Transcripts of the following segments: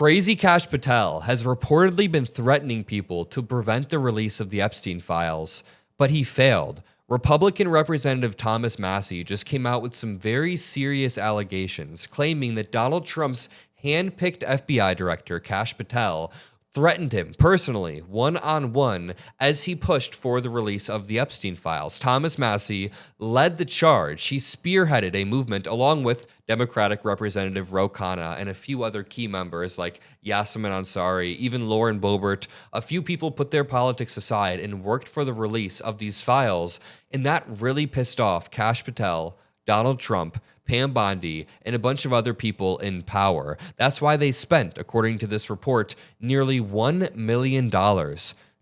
Crazy Kash Patel has reportedly been threatening people to prevent the release of the Epstein files, but he failed. Republican Representative Thomas Massie just came out with some very serious allegations, claiming that Donald Trump's hand-picked FBI director, Kash Patel, threatened him personally, one-on-one, as he pushed for the release of the Epstein files. Thomas Massie led the charge. He spearheaded a movement along with Democratic Representative Ro Khanna and a few other key members like Yasemin Ansari, even Lauren Boebert. A few people put their politics aside and worked for the release of these files, and that really pissed off Kash Patel, Donald Trump, Pam Bondi, and a bunch of other people in power. That's why they spent, according to this report, nearly $1 million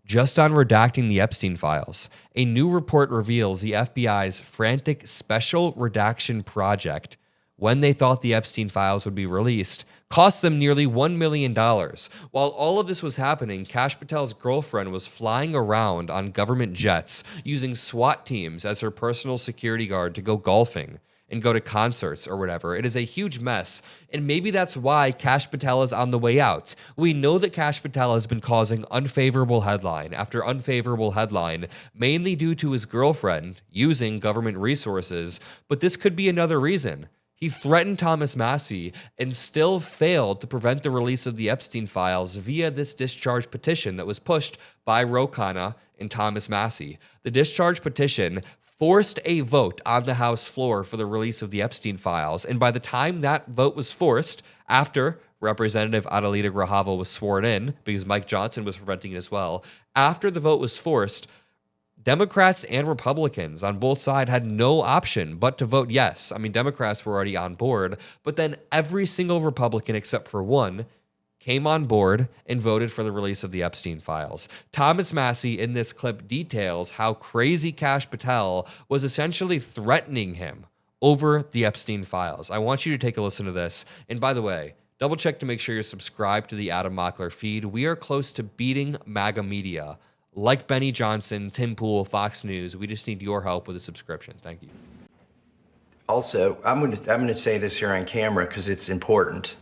just on redacting the Epstein files. A new report reveals the FBI's frantic special redaction project, when they thought the Epstein files would be released, cost them nearly $1 million. While all of this was happening, Kash Patel's girlfriend was flying around on government jets using SWAT teams as her personal security guard to go golfing and go to concerts or whatever. It is a huge mess, and maybe that's why Kash Patel is on the way out. We know that Kash Patel has been causing unfavorable headline after unfavorable headline, mainly due to his girlfriend using government resources, but this could be another reason. He threatened Thomas Massie and still failed to prevent the release of the Epstein files via this discharge petition that was pushed by Ro Khanna and Thomas Massie. The discharge petition forced a vote on the House floor for the release of the Epstein files, and by the time that vote was forced, after Representative Adelita Grajava was sworn in, because Mike Johnson was preventing it as well, after the vote was forced, Democrats and Republicans on both sides had no option but to vote yes. I mean, Democrats were already on board, but then every single Republican except for one came on board and voted for the release of the Epstein files. Thomas Massie in this clip details how crazy Kash Patel was essentially threatening him over the Epstein files. I want you to take a listen to this. And by the way, double check to make sure you're subscribed to the Adam Mockler feed. We are close to beating MAGA media like Benny Johnson, Tim Pool, Fox News. We just need your help with a subscription. Thank you. Also, I'm going to say this here on camera because it's important.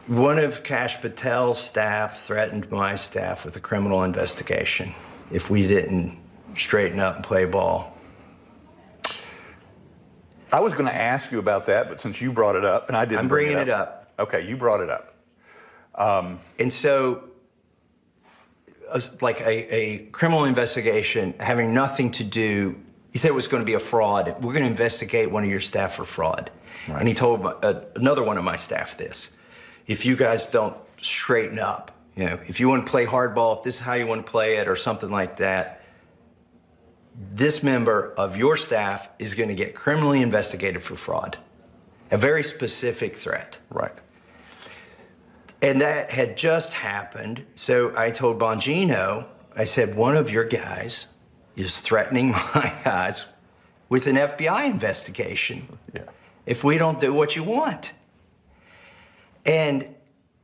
One of Kash Patel's staff threatened my staff with a criminal investigation if we didn't straighten up and play ball. I was going to ask you about that, but since you brought it up, and I didn't I'm bringing it up. Okay, you brought it up. And so, like a criminal investigation having nothing to do, he said it was going to be a fraud. We're going to investigate one of your staff for fraud. Right. And he told another one of my staff this. If you guys don't straighten up, you know, if you want to play hardball, if this is how you want to play it or something like that, this member of your staff is going to get criminally investigated for fraud. A very specific threat. Right. And that had just happened. So I told Bongino, I said, one of your guys is threatening my guys with an FBI investigation if we don't do what you want. And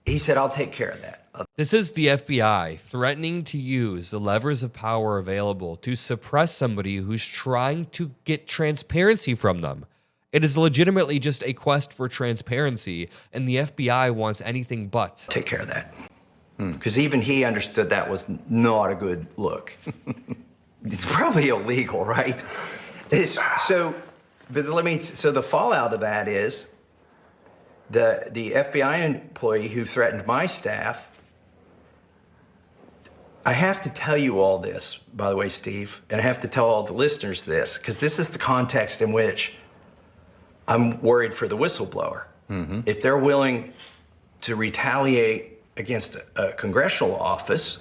he said, I'll take care of that. This is the FBI threatening to use the levers of power available to suppress somebody who's trying to get transparency from them. It is legitimately just a quest for transparency, and the FBI wants anything but. Take care of that. Because even he understood that was not a good look. It's probably illegal, right? So the fallout of that is the FBI employee who threatened my staff. I have to tell you all this, by the way, Steve, and I have to tell all the listeners this, because this is the context in which I'm worried for the whistleblower. Mm-hmm. If they're willing to retaliate against a congressional office,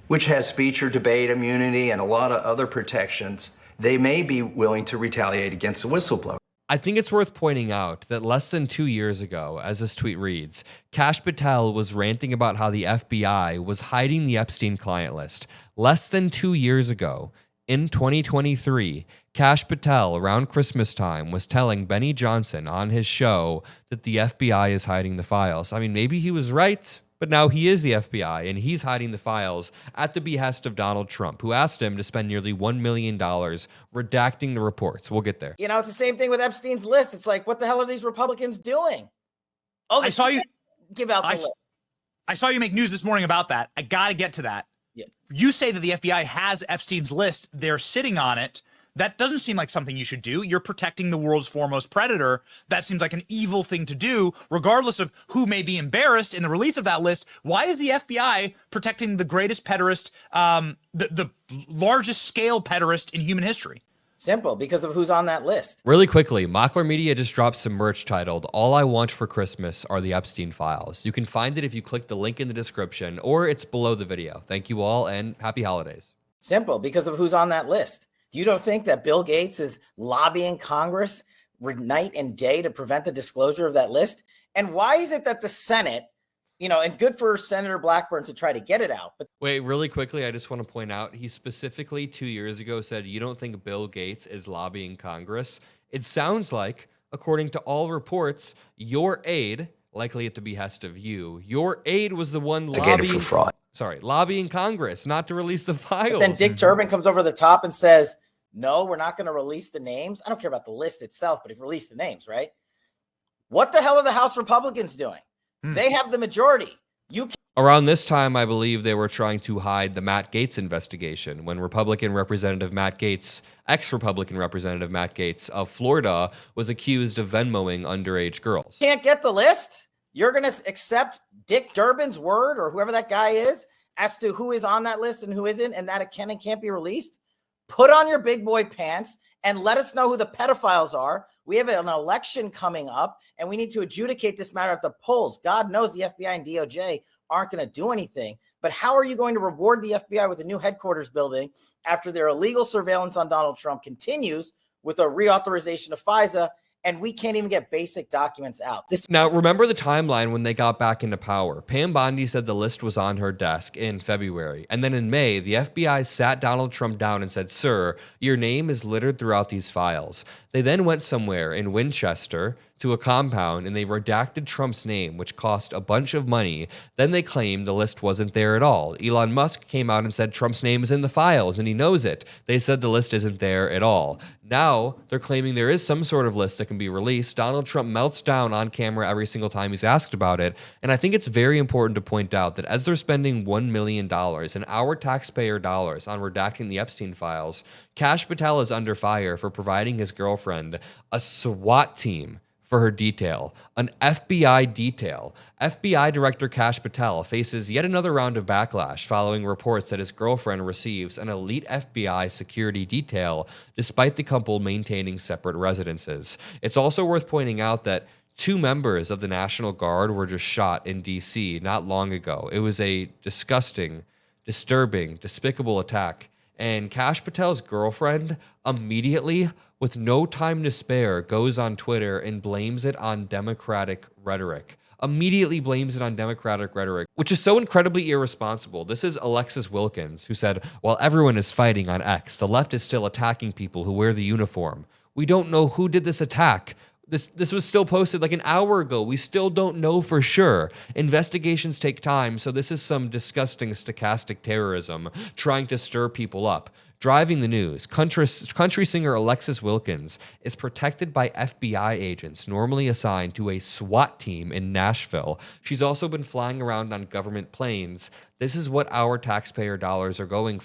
which has speech or debate immunity and a lot of other protections, they may be willing to retaliate against a whistleblower. I think it's worth pointing out that less than 2 years ago, as this tweet reads, Kash Patel was ranting about how the FBI was hiding the Epstein client list. Less than 2 years ago, in 2023, Kash Patel, around Christmas time, was telling Benny Johnson on his show that the FBI is hiding the files. I mean, maybe he was right, but now he is the FBI, and he's hiding the files at the behest of Donald Trump, who asked him to spend nearly $1 million redacting the reports. We'll get there. You know, it's the same thing with Epstein's list. It's like, what the hell are these Republicans doing? Oh, I saw you give out the list. I saw you make news this morning about that. I got to get to that. Yeah. You say that the FBI has Epstein's list. They're sitting on it. That doesn't seem like something you should do. You're protecting the world's foremost predator. That seems like an evil thing to do, regardless of who may be embarrassed in the release of that list. Why is the FBI protecting the greatest pederast, the largest scale pederast in human history? Simple, because of who's on that list. Really quickly, Mockler Media just dropped some merch titled All I Want for Christmas Are the Epstein Files. You can find it if you click the link in the description, or it's below the video. Thank you all, and happy holidays. Simple, because of who's on that list. You don't think that Bill Gates is lobbying Congress night and day to prevent the disclosure of that list? And why is it that the Senate, and good for Senator Blackburn to try to get it out. But wait, really quickly, I just want to point out, he specifically 2 years ago said, you don't think Bill Gates is lobbying Congress? It sounds like, according to all reports, your aide, likely at the behest of you, your aide was the one For fraud. Lobbying Congress not to release the files. But then Dick Durbin comes over the top and says, no, we're not going to release the names. I don't care about the list itself, but if you release the names, right? What the hell are the House Republicans doing? They have the majority. Around this time, I believe they were trying to hide the Matt Gaetz investigation when ex-Republican Representative Matt Gaetz of Florida was accused of Venmoing underage girls. Can't get the list? You're going to accept Dick Durbin's word or whoever that guy is as to who is on that list and who isn't, and that it can and can't be released? Put on your big boy pants and let us know who the pedophiles are. We have an election coming up, and we need to adjudicate this matter at the polls. God knows the FBI and DOJ aren't going to do anything. But how are you going to reward the FBI with a new headquarters building after their illegal surveillance on Donald Trump continues with a reauthorization of FISA, and we can't even get basic documents out? Now, remember the timeline when they got back into power. Pam Bondi said the list was on her desk in February. And then in May, the FBI sat Donald Trump down and said, sir, your name is littered throughout these files. They then went somewhere in Winchester to a compound and they redacted Trump's name, which cost a bunch of money. Then they claimed the list wasn't there at all. Elon Musk came out and said Trump's name is in the files and he knows it. They said the list isn't there at all. Now they're claiming there is some sort of list that can be released. Donald Trump melts down on camera every single time he's asked about it. And I think it's very important to point out that as they're spending $1 million in our taxpayer dollars on redacting the Epstein files, Kash Patel is under fire for providing his girlfriend a SWAT team for her detail, an FBI detail. FBI Director Kash Patel faces yet another round of backlash following reports that his girlfriend receives an elite FBI security detail despite the couple maintaining separate residences. It's also worth pointing out that 2 members of the National Guard were just shot in D.C. not long ago. It was a disgusting, disturbing, despicable attack. And Kash Patel's girlfriend immediately, with no time to spare, goes on Twitter and blames it on Democratic rhetoric. Immediately blames it on Democratic rhetoric, which is so incredibly irresponsible. This is Alexis Wilkins, who said, while everyone is fighting on X, the left is still attacking people who wear the uniform. We don't know who did this attack. This was still posted like an hour ago. We still don't know for sure. Investigations take time, so this is some disgusting stochastic terrorism trying to stir people up. Driving the news, country singer Alexis Wilkins is protected by FBI agents normally assigned to a SWAT team in Nashville. She's also been flying around on government planes. This is what our taxpayer dollars are going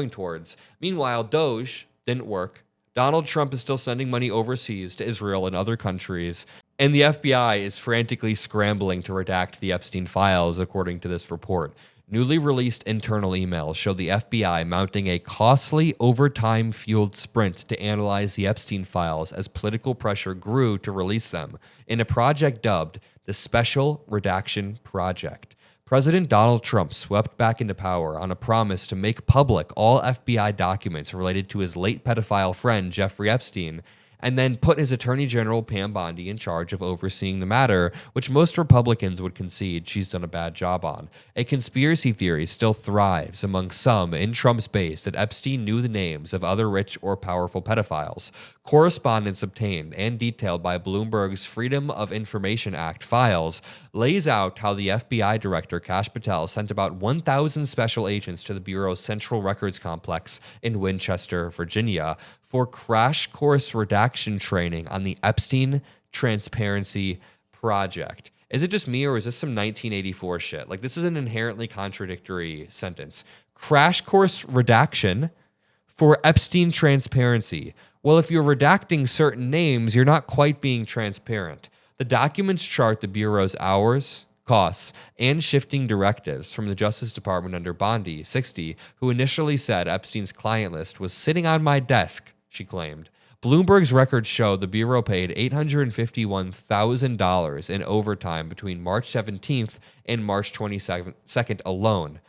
towards. Meanwhile, Doge didn't work. Donald Trump is still sending money overseas to Israel and other countries, and the FBI is frantically scrambling to redact the Epstein files, according to this report. Newly released internal emails show the FBI mounting a costly, overtime-fueled sprint to analyze the Epstein files as political pressure grew to release them in a project dubbed the Special Redaction Project. President Donald Trump swept back into power on a promise to make public all FBI documents related to his late pedophile friend Jeffrey Epstein, and then put his Attorney General Pam Bondi in charge of overseeing the matter, which most Republicans would concede she's done a bad job on. A conspiracy theory still thrives among some in Trump's base that Epstein knew the names of other rich or powerful pedophiles. Correspondence obtained and detailed by Bloomberg's Freedom of Information Act files lays out how the FBI director Kash Patel sent about 1,000 special agents to the Bureau's Central Records Complex in Winchester, Virginia, for crash course redaction training on the Epstein Transparency Project. Is it just me or is this some 1984 shit? Like, this is an inherently contradictory sentence. Crash course redaction for Epstein transparency. Well, if you're redacting certain names, you're not quite being transparent. The documents chart the Bureau's hours, costs, and shifting directives from the Justice Department under Bondi, 60, who initially said Epstein's client list was sitting on my desk, she claimed. Bloomberg's records show the Bureau paid $851,000 in overtime between March 17th and March 22nd alone,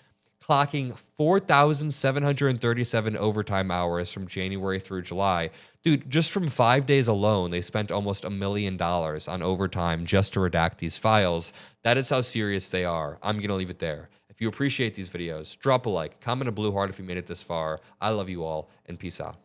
clocking 4,737 overtime hours from January through July. Dude, just from 5 days alone, they spent almost $1 million on overtime just to redact these files. That is how serious they are. I'm going to leave it there. If you appreciate these videos, drop a like, comment a blue heart if you made it this far. I love you all, and peace out.